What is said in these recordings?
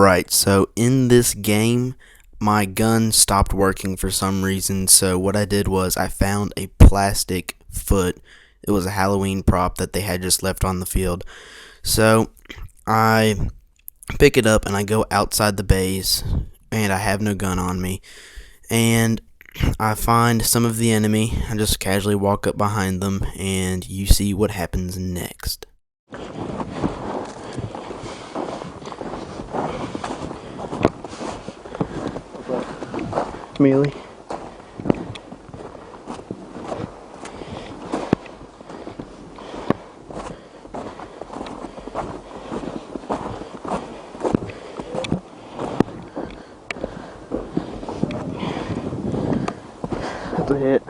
Alright, so in this game, my gun stopped working for some reason, so what I did was I found a plastic foot. It was a Halloween prop that they had just left on the field. So I pick it up and I go outside the base, and I have no gun on me. And I find some of the enemy. I just casually walk up behind them, and you see what happens next. Melee. That's a hit.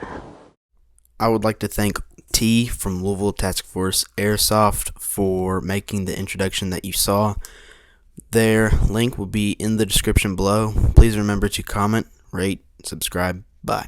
I would like to thank T from Louisville Task Force Airsoft for making the introduction that you saw. Their link will be in the description below. Please remember to comment, rate, subscribe. Bye.